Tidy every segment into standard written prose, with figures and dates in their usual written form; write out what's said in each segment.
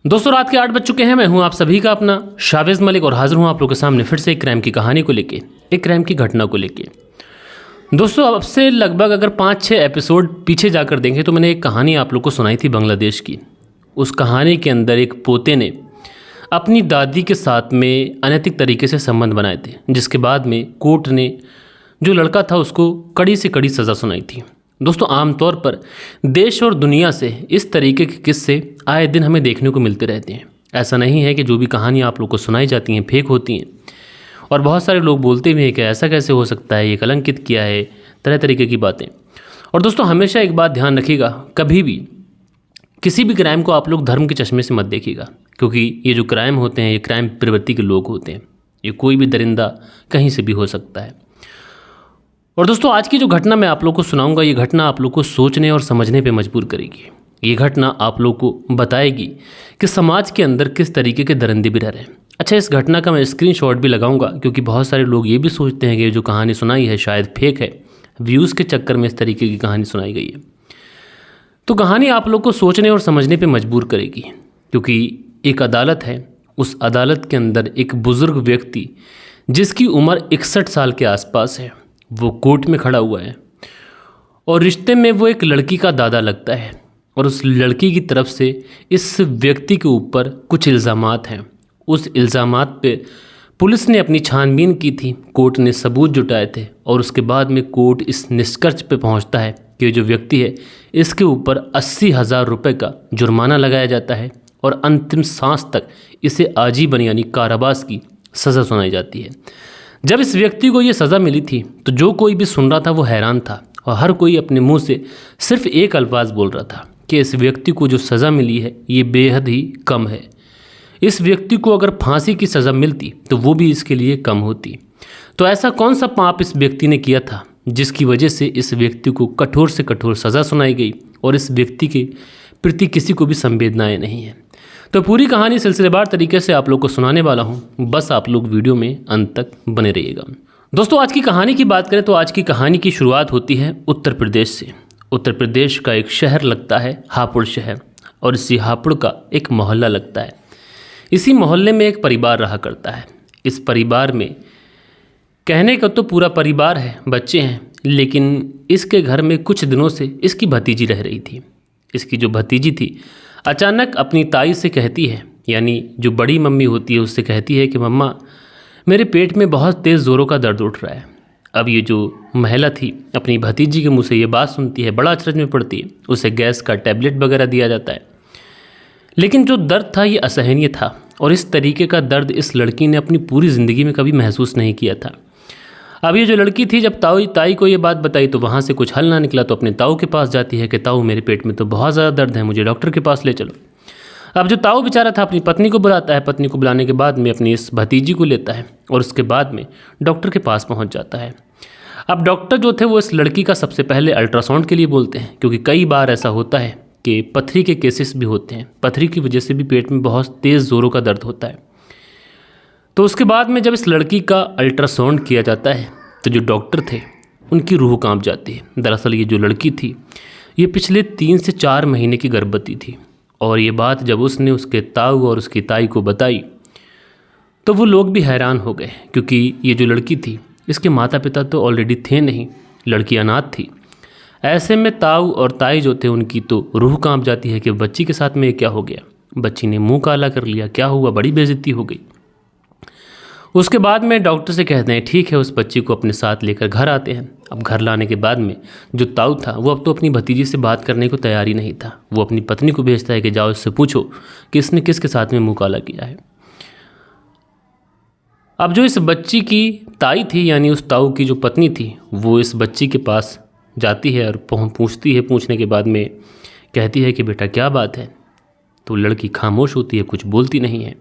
दोस्तों रात के 8 बज चुके हैं। मैं हूं आप सभी का अपना शावेज मलिक और हाजिर हूं आप लोगों के सामने फिर से एक क्राइम की कहानी को लेके, एक क्राइम की घटना को लेके। दोस्तों अब से लगभग अगर 5-6 एपिसोड पीछे जाकर देखें तो मैंने एक कहानी आप लोग को सुनाई थी बांग्लादेश की। उस कहानी के अंदर एक पोते ने अपनी दादी के साथ में अनैतिक तरीके से संबंध बनाए थे, जिसके बाद में कोर्ट ने जो लड़का था उसको कड़ी से कड़ी सज़ा सुनाई थी। दोस्तों आमतौर पर देश और दुनिया से इस तरीके के किस्से आए दिन हमें देखने को मिलते रहते हैं। ऐसा नहीं है कि जो भी कहानियाँ आप लोग को सुनाई जाती हैं फेक होती हैं, और बहुत सारे लोग बोलते भी हैं कि ऐसा कैसे हो सकता है, ये कलंकित किया है, तरह तरीके की बातें। और दोस्तों हमेशा एक बात ध्यान रखिएगा, कभी भी किसी भी क्राइम को आप लोग धर्म के चश्मे से मत देखिएगा, क्योंकि ये जो क्राइम होते हैं ये क्राइम प्रवृत्ति के लोग होते हैं। ये कोई भी दरिंदा कहीं से भी हो सकता है। और दोस्तों आज की जो घटना मैं आप लोग को सुनाऊंगा, ये घटना आप लोग को सोचने और समझने पे मजबूर करेगी। ये घटना आप लोग को बताएगी कि समाज के अंदर किस तरीके के दरिंदे भी रह रहे हैं। अच्छा, इस घटना का मैं स्क्रीनशॉट भी लगाऊंगा, क्योंकि बहुत सारे लोग ये भी सोचते हैं कि जो कहानी सुनाई है शायद फेक है, व्यूज़ के चक्कर में इस तरीके की कहानी सुनाई गई है। तो कहानी आप लोग को सोचने और समझने पर मजबूर करेगी, क्योंकि एक अदालत है, उस अदालत के अंदर एक बुज़ुर्ग व्यक्ति जिसकी उम्र 61 साल के आसपास है, वो कोर्ट में खड़ा हुआ है और रिश्ते में वो एक लड़की का दादा लगता है। और उस लड़की की तरफ से इस व्यक्ति के ऊपर कुछ इल्ज़ामात हैं। उस इल्ज़ामात पे पुलिस ने अपनी छानबीन की थी, कोर्ट ने सबूत जुटाए थे, और उसके बाद में कोर्ट इस निष्कर्ष पे पहुंचता है कि जो व्यक्ति है इसके ऊपर 80,000 रुपये का जुर्माना लगाया जाता है और अंतिम सांस तक इसे आजीवन यानी कारावास की सज़ा सुनाई जाती है। जब इस व्यक्ति को ये सज़ा मिली थी तो जो कोई भी सुन रहा था वो हैरान था, और हर कोई अपने मुंह से सिर्फ एक अल्फाज बोल रहा था कि इस व्यक्ति को जो सज़ा मिली है ये बेहद ही कम है। इस व्यक्ति को अगर फांसी की सज़ा मिलती तो वो भी इसके लिए कम होती। तो ऐसा कौन सा पाप इस व्यक्ति ने किया था जिसकी वजह से इस व्यक्ति को कठोर से कठोर सज़ा सुनाई गई और इस व्यक्ति के प्रति किसी को भी संवेदनाएँ नहीं हैं। तो पूरी कहानी सिलसिलेवार तरीके से आप लोग को सुनाने वाला हूँ, बस आप लोग वीडियो में अंत तक बने रहिएगा। दोस्तों आज की कहानी की बात करें तो आज की कहानी की शुरुआत होती है उत्तर प्रदेश से। उत्तर प्रदेश का एक शहर लगता है हापुड़ शहर, और इसी हापुड़ का एक मोहल्ला लगता है। इसी मोहल्ले में एक परिवार रहा करता है। इस परिवार में कहने का तो पूरा परिवार है, बच्चे हैं, लेकिन इसके घर में कुछ दिनों से इसकी भतीजी रह रही थी। इसकी जो भतीजी थी अचानक अपनी ताई से कहती है, यानी जो बड़ी मम्मी होती है उससे कहती है कि मम्मा मेरे पेट में बहुत तेज़ ज़ोरों का दर्द उठ रहा है। अब ये जो महिला थी अपनी भतीजी के मुंह से ये बात सुनती है, बड़ा अचरज में पड़ती है। उसे गैस का टैबलेट वगैरह दिया जाता है, लेकिन जो दर्द था ये असहनीय था, और इस तरीके का दर्द इस लड़की ने अपनी पूरी ज़िंदगी में कभी महसूस नहीं किया था। अब ये जो लड़की थी जब ताई को ये बात बताई तो वहाँ से कुछ हल ना निकला, तो अपने ताऊ के पास जाती है कि ताऊ मेरे पेट में तो बहुत ज़्यादा दर्द है, मुझे डॉक्टर के पास ले चलो। अब जो ताऊ बेचारा था अपनी पत्नी को बुलाता है, पत्नी को बुलाने के बाद में अपनी इस भतीजी को लेता है और उसके बाद में डॉक्टर के पास पहुँच जाता है। अब डॉक्टर जो थे वो इस लड़की का सबसे पहले अल्ट्रासाउंड के लिए बोलते हैं, क्योंकि कई बार ऐसा होता है कि पथरी के केसेस भी होते हैं, पथरी की वजह से भी पेट में बहुत तेज़ ज़ोरों का दर्द होता है। तो उसके बाद में जब इस लड़की का अल्ट्रासाउंड किया जाता है तो जो डॉक्टर थे उनकी रूह कांप जाती है। दरअसल ये जो लड़की थी ये पिछले 3 से 4 महीने की गर्भवती थी, और ये बात जब उसने उसके ताऊ और उसकी ताई को बताई तो वो लोग भी हैरान हो गए, क्योंकि ये जो लड़की थी इसके माता पिता तो ऑलरेडी थे नहीं, लड़की अनाथ थी। ऐसे में ताऊ और ताई जो थे उनकी तो रूह कांप जाती है कि बच्ची के साथ में क्या हो गया, बच्ची ने मुँह काला कर लिया, क्या हुआ, बड़ी बेइज्जती हो गई। उसके बाद में डॉक्टर से कहते हैं ठीक है, उस बच्ची को अपने साथ लेकर घर आते हैं। अब घर लाने के बाद में जो ताऊ था वो अब तो अपनी भतीजी से बात करने को तैयार ही नहीं था। वो अपनी पत्नी को भेजता है कि जाओ इससे पूछो कि इसने किसके साथ में मुँह काला किया है। अब जो इस बच्ची की ताई थी, यानी उस ताऊ की जो पत्नी थी, वो इस बच्ची के पास जाती है और पूछती है। पूछने के बाद में कहती है कि बेटा क्या बात है। तो लड़की खामोश होती है, कुछ बोलती नहीं है।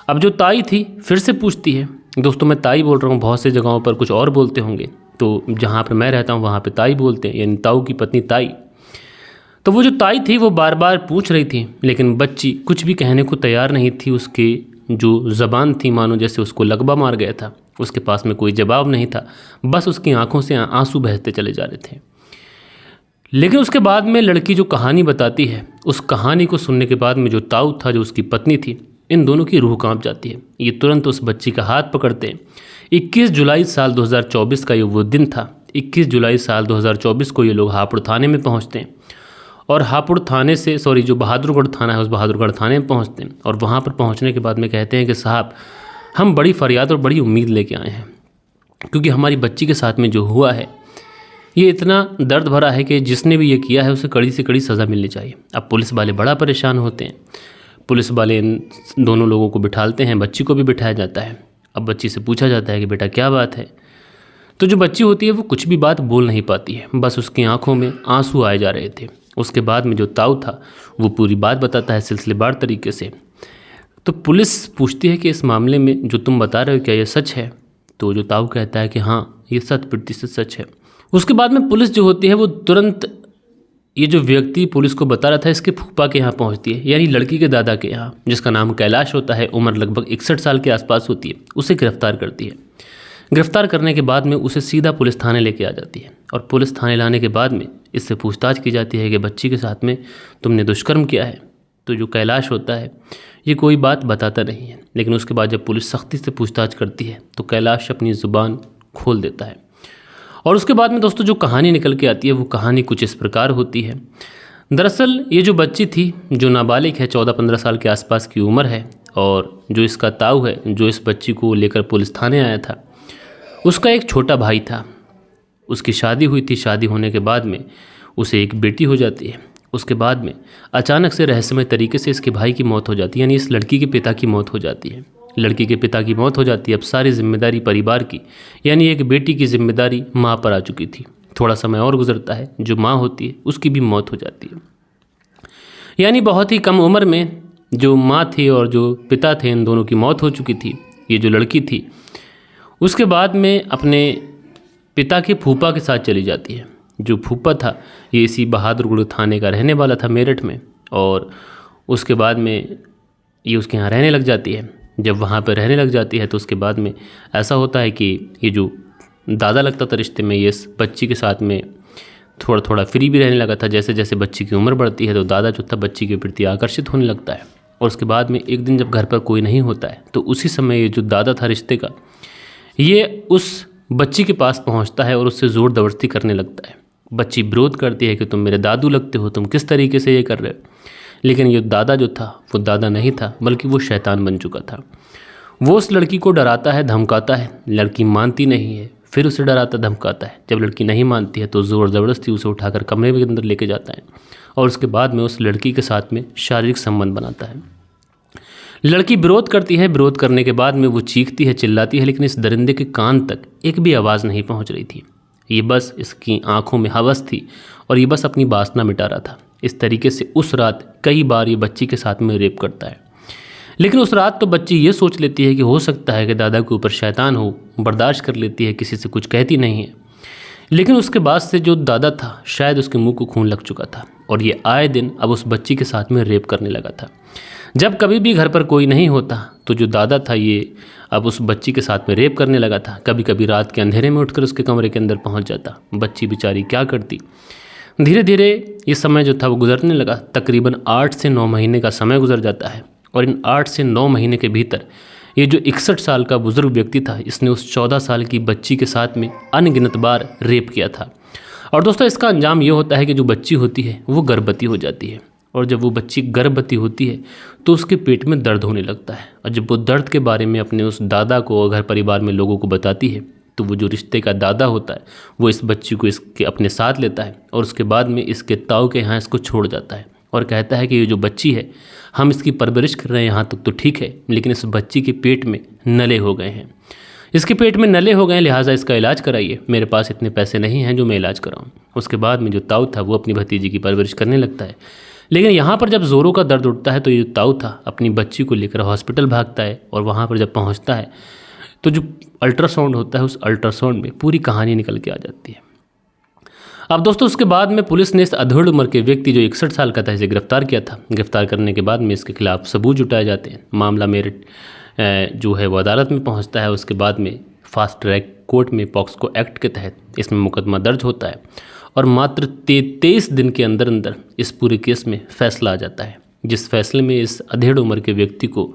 अब जो ताई थी फिर से पूछती है। दोस्तों मैं ताई बोल रहा हूँ, बहुत से जगहों पर कुछ और बोलते होंगे, तो जहाँ पर मैं रहता हूँ वहाँ पे ताई बोलते हैं, यानी ताऊ की पत्नी ताई। तो वो जो ताई थी वो बार बार पूछ रही थी, लेकिन बच्ची कुछ भी कहने को तैयार नहीं थी। उसकी जो ज़बान थी मानो जैसे उसको लगवा मार गया था, उसके पास में कोई जवाब नहीं था, बस उसकी आंखों से आंसू बहते चले जा रहे थे। लेकिन उसके बाद में लड़की जो कहानी बताती है, उस कहानी को सुनने के बाद में जो ताऊ था, जो उसकी पत्नी थी, इन दोनों की रूह कांप जाती है। ये तुरंत उस बच्ची का हाथ पकड़ते हैं। 21 जुलाई साल 2024 का ये वो दिन था। 21 जुलाई साल 2024 को ये लोग हापुड़ थाने में पहुंचते हैं और हापुड़ थाने से जो बहादुरगढ़ थाना है, उस बहादुरगढ़ थाने में पहुंचते हैं। और वहाँ पर पहुँचने के बाद में कहते हैं कि साहब, हम बड़ी फरियाद और बड़ी उम्मीद लेके आए हैं, क्योंकि हमारी बच्ची के साथ में जो हुआ है ये इतना दर्द भरा है कि जिसने भी ये किया है उसे कड़ी से कड़ी सज़ा मिलनी चाहिए। अब पुलिस वाले बड़ा परेशान होते हैं। पुलिस वाले इन दोनों लोगों को बिठाते हैं, बच्ची को भी बिठाया जाता है। अब बच्ची से पूछा जाता है कि बेटा क्या बात है। तो जो बच्ची होती है वो कुछ भी बात बोल नहीं पाती है, बस उसकी आंखों में आंसू आए जा रहे थे। उसके बाद में जो ताऊ था वो पूरी बात बताता है सिलसिलेवार तरीके से। तो पुलिस पूछती है कि इस मामले में जो तुम बता रहे हो क्या ये सच है? तो जो ताऊ कहता है कि हाँ, ये 100% सच है। उसके बाद में पुलिस जो होती है वो तुरंत ये जो व्यक्ति पुलिस को बता रहा था इसके फूफा के यहाँ पहुँचती है, यानी लड़की के दादा के यहाँ, जिसका नाम कैलाश होता है, उम्र लगभग 61 साल के आसपास होती है। उसे गिरफ्तार करती है। गिरफ्तार करने के बाद में उसे सीधा पुलिस थाने लेके आ जाती है और पुलिस थाने लाने के बाद में इससे पूछताछ की जाती है कि बच्ची के साथ में तुमने दुष्कर्म किया है। तो जो कैलाश होता है ये कोई बात बताता नहीं है, लेकिन उसके बाद जब पुलिस सख्ती से पूछताछ करती है तो कैलाश अपनी ज़ुबान खोल देता है। और उसके बाद में दोस्तों जो कहानी निकल के आती है वो कहानी कुछ इस प्रकार होती है। दरअसल ये जो बच्ची थी, जो नाबालिग है, 14-15 साल के आसपास की उम्र है, और जो इसका ताऊ है, जो इस बच्ची को लेकर पुलिस थाने आया था, उसका एक छोटा भाई था। उसकी शादी हुई थी। शादी होने के बाद में उसे एक बेटी हो जाती है। उसके बाद में अचानक से रहस्यमय तरीके से इसके भाई की मौत हो जाती है, यानी इस लड़की के पिता की मौत हो जाती है। लड़की के पिता की मौत हो जाती है। अब सारी जिम्मेदारी परिवार की, यानी एक बेटी की जिम्मेदारी माँ पर आ चुकी थी। थोड़ा समय और गुजरता है, जो माँ होती है उसकी भी मौत हो जाती है। यानी बहुत ही कम उम्र में जो माँ थी और जो पिता थे, इन दोनों की मौत हो चुकी थी। ये जो लड़की थी उसके बाद में अपने पिता के फूफा के साथ चली जाती है। जो फूफा था ये इसी बहादुरगढ़ थाने का रहने वाला था, मेरठ में। और उसके बाद में ये उसके यहाँ रहने लग जाती है। जब वहाँ पर रहने लग जाती है तो उसके बाद में ऐसा होता है कि ये जो दादा लगता था रिश्ते में, ये इस बच्ची के साथ में थोड़ा थोड़ा फ्री भी रहने लगा था। जैसे जैसे बच्ची की उम्र बढ़ती है तो दादा जो था बच्ची के प्रति आकर्षित होने लगता है। और उसके बाद में एक दिन जब घर पर कोई नहीं होता है तो उसी समय ये जो दादा था रिश्ते का, ये उस बच्ची के पास पहुंचता है और उससे ज़ोर ज़बरदस्ती करने लगता है। बच्ची विरोध करती है कि तुम मेरे दादू लगते हो, तुम किस तरीके से ये कर रहे हो। लेकिन ये दादा जो था वो दादा नहीं था, बल्कि वो शैतान बन चुका था। वो उस लड़की को डराता है, धमकाता है। लड़की मानती नहीं है, फिर उसे डराता धमकाता है। जब लड़की नहीं मानती है तो ज़ोर ज़बरदस्ती उसे उठाकर कमरे के अंदर लेके जाता है और उसके बाद में उस लड़की के साथ में शारीरिक संबंध बनाता है। लड़की विरोध करती है। विरोध करने के बाद में वो चीखती है, चिल्लाती है, लेकिन इस दरिंदे के कान तक एक भी आवाज़ नहीं पहुंच रही थी। ये बस इसकी आंखों में हवस थी और ये बस अपनी वासना मिटा रहा था। इस तरीके से उस रात कई बार ये बच्ची के साथ में रेप करता है। लेकिन उस रात तो बच्ची ये सोच लेती है कि हो सकता है कि दादा के ऊपर शैतान हो, बर्दाश्त कर लेती है, किसी से कुछ कहती नहीं है। लेकिन उसके बाद से जो दादा था शायद उसके मुंह को खून लग चुका था और ये आए दिन अब उस बच्ची के साथ में रेप करने लगा था। जब कभी भी घर पर कोई नहीं होता तो जो दादा था ये अब उस बच्ची के साथ में रेप करने लगा था। कभी कभी रात के अंधेरे में उठकर उसके कमरे के अंदर पहुंच जाता। बच्ची बेचारी क्या करती। धीरे धीरे ये समय जो था वो गुजरने लगा। तकरीबन 8 से 9 महीने का समय गुजर जाता है और इन 8 से 9 महीने के भीतर ये जो 61 साल का बुजुर्ग व्यक्ति था, इसने उस 14 साल की बच्ची के साथ में अनगिनत बार रेप किया था। और दोस्तों इसका अंजाम ये होता है कि जो बच्ची होती है वो गर्भवती हो जाती है और जब वो बच्ची गर्भवती होती है तो उसके पेट में दर्द होने लगता है। और जब वो दर्द के बारे में अपने उस दादा को और घर परिवार में लोगों को बताती है तो वो जो रिश्ते का दादा होता है वो इस बच्ची को इसके अपने साथ लेता है और उसके बाद में इसके ताऊ के यहाँ इसको छोड़ जाता है और कहता है कि ये जो बच्ची है हम इसकी परवरिश कर रहे हैं यहाँ तक तो ठीक है, लेकिन इस बच्ची के पेट में नले हो गए हैं। इसके पेट में नले हो गए हैं, लिहाजा इसका इलाज कराइए। मेरे पास इतने पैसे नहीं हैं जो मैं इलाज कराऊँ। उसके बाद में जो ताऊ था वो अपनी भतीजी की परवरिश करने लगता है। लेकिन यहाँ पर जब ज़ोरों का दर्द उठता है तो ये ताऊ था अपनी बच्ची को लेकर हॉस्पिटल भागता है और वहाँ पर जब पहुँचता है तो जो अल्ट्रासाउंड होता है उस अल्ट्रासाउंड में पूरी कहानी निकल के आ जाती है। अब दोस्तों उसके बाद में पुलिस ने इस अधेड़ उम्र के व्यक्ति जो 61 साल का था इसे गिरफ्तार किया था। गिरफ्तार करने के बाद में इसके खिलाफ सबूत जुटाए जाते हैं। मामला मेरठ जो है वो अदालत में पहुंचता है। उसके बाद में फास्ट ट्रैक कोर्ट में पॉक्सको एक्ट के तहत इसमें मुकदमा दर्ज होता है और मात्र 23 दिन के अंदर अंदर इस पूरे केस में फैसला आ जाता है, जिस फैसले में इस अधेड़ उम्र के व्यक्ति को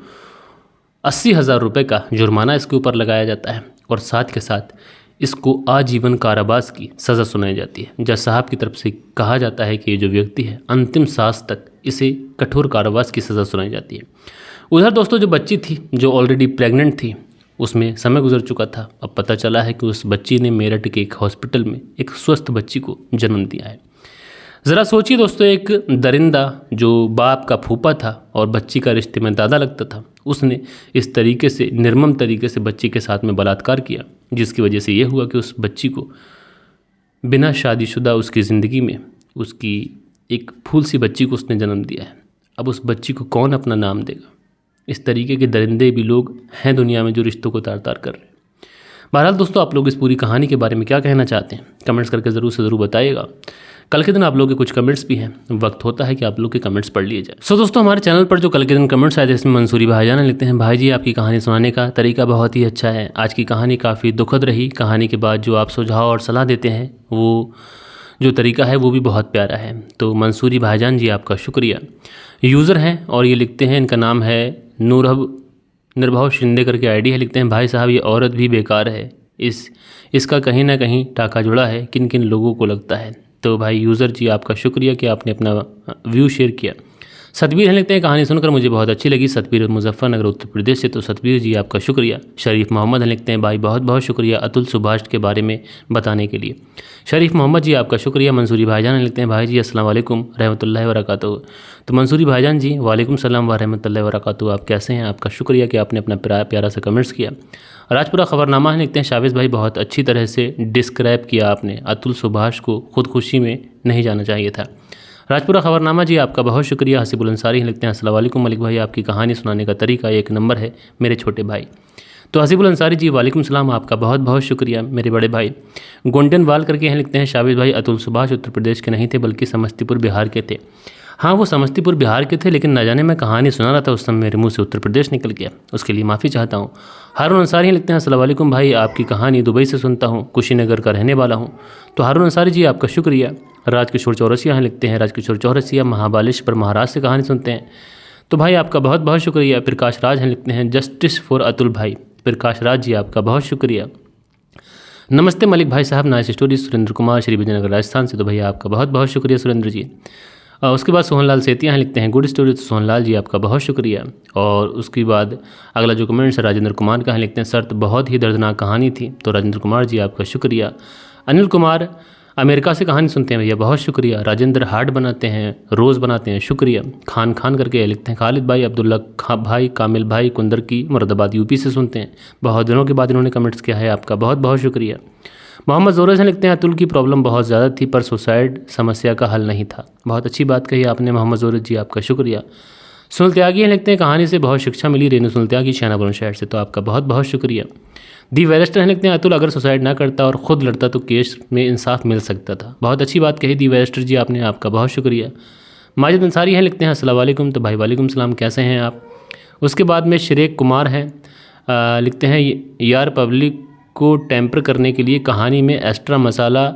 80,000 रुपये का जुर्माना इसके ऊपर लगाया जाता है और साथ के साथ इसको आजीवन कारावास की सज़ा सुनाई जाती है। जज साहब की तरफ से कहा जाता है कि ये जो व्यक्ति है अंतिम सांस तक इसे कठोर कारावास की सज़ा सुनाई जाती है। उधर दोस्तों जो बच्ची थी जो ऑलरेडी प्रेग्नेंट थी, उसमें समय गुजर चुका था। अब पता चला है कि उस बच्ची ने मेरठ के एक हॉस्पिटल में एक स्वस्थ बच्ची को जन्म दिया है। ज़रा सोचिए दोस्तों, एक दरिंदा जो बाप का फूफा था और बच्ची का रिश्ते में दादा लगता था, उसने इस तरीके से निर्मम तरीके से बच्ची के साथ में बलात्कार किया, जिसकी वजह से ये हुआ कि उस बच्ची को बिना शादीशुदा उसकी ज़िंदगी में उसकी एक फूल सी बच्ची को उसने जन्म दिया है। अब उस बच्ची को कौन अपना नाम देगा? इस तरीके के दरिंदे भी लोग हैं दुनिया में जो रिश्तों को तार तार कर रहे हैं। बहरहाल दोस्तों, आप लोग इस पूरी कहानी के बारे में क्या कहना चाहते हैं कमेंट्स करके ज़रूर से ज़रूर बताइएगा। कल के दिन आप लोगों के कुछ कमेंट्स भी हैं, वक्त होता है कि आप लोग के कमेंट्स पढ़ लिए जाए। सो दोस्तों, हमारे चैनल पर जो कल के दिन कमेंट्स आए थे इसमें मंसूरी भाईजान लिखते हैं, भाई जी आपकी कहानी सुनाने का तरीका बहुत ही अच्छा है। आज की कहानी काफ़ी दुखद रही। कहानी के बाद जो आप सुझाव और सलाह देते हैं वो जो तरीका है वो भी बहुत प्यारा है। तो मंसूरी भाईजान जी आपका शुक्रिया। यूज़र हैं और ये लिखते हैं, इनका नाम है निर्भव शिंदे करके आईडी है। लिखते हैं, भाई साहब ये औरत भी बेकार है, इसका कहीं ना कहीं टाका जुड़ा है, किन किन लोगों को लगता है। तो भाई यूज़र जी आपका शुक्रिया कि आपने अपना व्यू शेयर किया। सतबीर हैं लिखते हैं, कहानी सुनकर मुझे बहुत अच्छी लगी। सतबीर मुजफ्फरनगर उत्तर प्रदेश से, तो सतबीर जी आपका शुक्रिया। शरीफ मोहम्मद हैं लिखते हैं, भाई बहुत बहुत शुक्रिया अतुल सुभाष के बारे में बताने के लिए। शरीफ मोहम्मद जी आपका शुक्रिया। मंसूरी भाईजान लिखते हैं, भाई जी अस्सलाम वालेकुम रहमतुल्लाहि व बरकातहू। तो मंसूरी भाईजान जी वालेकुम सलाम व रहमतुल्लाहि व बरकातहू। आप कैसे हैं? आपका शुक्रिया कि आपने अपना प्यारा सा कमेंट्स किया। राजपुरा खबरनामा है लिखते हैं, शावेज़ भाई बहुत अच्छी तरह से डिस्क्राइब किया आपने, अतुल सुभाष को खुदकुशी में नहीं जाना चाहिए था। राजपुरा खबरनामा जी आपका बहुत शुक्रिया। हसीबुल अंसारी लिखते हैं, अस्सलाम वालेकुम मलिक भाई, आपकी कहानी सुनाने का तरीका एक नंबर है मेरे छोटे भाई। तो हसीबुल अंसारी जी वालेकुम सलाम, आपका बहुत बहुत शुक्रिया मेरे बड़े भाई। गोल्डन वाल करके हैं लिखते हैं, शावेज़ भाई अतुल सुभाष उत्तर प्रदेश के नहीं थे बल्कि समस्तीपुर बिहार के थे। हाँ वो समस्तीपुर बिहार के थे, लेकिन न जाने मैं कहानी सुना रहा था उस समय मेरे मुंह से उत्तर प्रदेश निकल गया, उसके लिए माफ़ी चाहता हूँ। हारून अंसारी लिखते हैं, अस्सलाम वालेकुम भाई, आपकी कहानी दुबई से सुनता हूँ, कुशीनगर का रहने वाला हूँ। तो हारून अंसारी जी आपका शुक्रिया। राजकिशोर चौरसिया हैं लिखते हैं, राजकिशोर चौरसिया महाबालेश्वर महाराष्ट्र से कहानी सुनते हैं। तो भाई आपका बहुत बहुत शुक्रिया। प्रकाश राज हैं लिखते हैं, जस्टिस फॉर अतुल भाई। प्रकाश राज जी आपका बहुत शुक्रिया। नमस्ते मलिक भाई साहब, नाइस स्टोरी। सुरेंद्र कुमार श्री विजयनगर राजस्थान से, तो भैया आपका बहुत बहुत शुक्रिया सुरेंद्र जी। उसके बाद सोहनलाल सेतिया हैं लिखते हैं, गुड स्टोरी। तो सोहनलाल जी आपका बहुत शुक्रिया। और उसके बाद अगला जो कमेंट्स है राजेंद्र कुमार का है लिखते हैं, सर तो बहुत ही दर्दनाक कहानी थी। तो राजेंद्र कुमार जी आपका शुक्रिया। अनिल कुमार अमेरिका से कहानी सुनते हैं, भैया बहुत शुक्रिया। राजेंद्र हार्ट बनाते हैं, रोज़ बनाते हैं, शुक्रिया। खान करके लिखते हैं, खालिद भाई, अब्दुल्ला भाई, कामिल भाई कुंदर की मुरादाबाद यूपी से सुनते हैं। बहुत दिनों के बाद इन्होंने कमेंट्स किया है, आपका बहुत बहुत शुक्रिया। मोहम्मद जोरस हैं लिखते हैं, अतुल की प्रॉब्लम बहुत ज़्यादा थी पर सुसाइड समस्या का हल नहीं था। बहुत अच्छी बात कही आपने मोहम्मद जोरस जी, आपका शुक्रिया। सुनील त्यागी हैं लिखते हैं, कहानी से बहुत शिक्षा मिली। रेणु सुनील त्यागी शाहनापुर शहर से, तो आपका बहुत बहुत शुक्रिया। दी वेरेस्टर हैं लिखते हैं, अतुल अगर सुसाइड ना करता और ख़ुद लड़ता तो केस में इंसाफ मिल सकता था। बहुत अच्छी बात कही दी वेरेस्टर जी आपने, आपका बहुत शुक्रिया। माजिद अंसारी हैं लिखते हैं, अस्सलाम वालेकुम। तो भाई वालेकुम सलाम, कैसे हैं आप? उसके बाद में शरीक कुमार हैं लिखते हैं, यार पब्लिक को टेम्पर करने के लिए कहानी में एक्स्ट्रा मसाला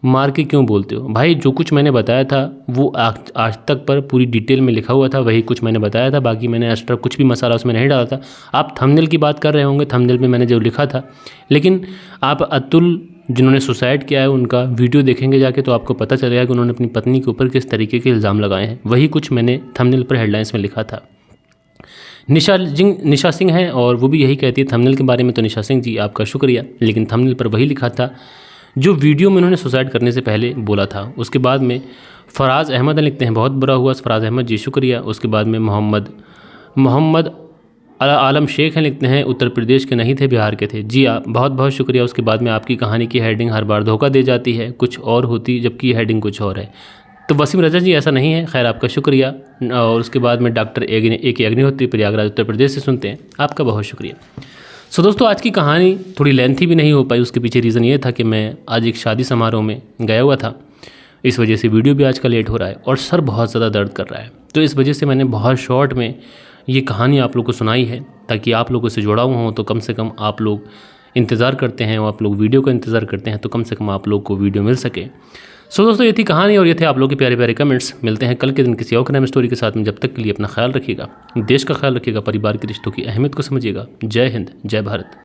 मार के क्यों बोलते हो? भाई जो कुछ मैंने बताया था वो आज तक पर पूरी डिटेल में लिखा हुआ था, वही कुछ मैंने बताया था, बाकी मैंने एक्स्ट्रा कुछ भी मसाला उसमें नहीं डाला था। आप थंबनेल की बात कर रहे होंगे, थंबनेल में मैंने जो लिखा था, लेकिन आप अतुल जिन्होंने सुसाइड किया है उनका वीडियो देखेंगे जाके तो आपको पता चलेगा कि उन्होंने अपनी पत्नी के ऊपर किस तरीके के इल्ज़ाम लगाए हैं। वही कुछ मैंने थंबनेल पर हेडलाइंस में लिखा था। निशा सिंह हैं और वो भी यही कहती है थंबनेल के बारे में। तो निशा सिंह जी आपका शुक्रिया, लेकिन थंबनेल पर वही लिखा था जो वीडियो में उन्होंने सुसाइड करने से पहले बोला था। उसके बाद में फराज अहमद लिखते हैं, बहुत बुरा हुआ फराज अहमद जी, शुक्रिया। उसके बाद में मोहम्मद आलम शेख हैं लिखते हैं, उत्तर प्रदेश के नहीं थे बिहार के थे। जी आप बहुत बहुत शुक्रिया। उसके बाद में आपकी कहानी की हेडिंग हर बार धोखा दे जाती है, कुछ और होती जबकि हेडिंग कुछ और है। तो वसीम रजा जी ऐसा नहीं है, खैर आपका शुक्रिया। और उसके बाद में डॉक्टर ए के अग्निहोत्री प्रयागराज उत्तर प्रदेश से सुनते हैं, आपका बहुत शुक्रिया। सो दोस्तों आज की कहानी थोड़ी लेंथी भी नहीं हो पाई, उसके पीछे रीज़न ये था कि मैं आज एक शादी समारोह में गया हुआ था, इस वजह से वीडियो भी आज का लेट हो रहा है और सर बहुत ज़्यादा दर्द कर रहा है। तो इस वजह से मैंने बहुत शॉर्ट में ये कहानी आप लोग को सुनाई है ताकि आप लोगों से जुड़ा हुआ हूँ। तो कम से कम आप लोग इंतज़ार करते हैं और आप लोग वीडियो का इंतज़ार करते हैं, तो कम से कम आप लोग को वीडियो मिल सके। सो दोस्तों ये थी कहानी और ये थे आप लोगों के प्यारे प्यारे कमेंट्स। मिलते हैं कल के दिन किसी और क्राइम स्टोरी के साथ में। जब तक के लिए अपना ख्याल रखिएगा, देश का ख्याल रखिएगा, परिवार के रिश्तों की अहमियत को समझिएगा। जय हिंद, जय भारत।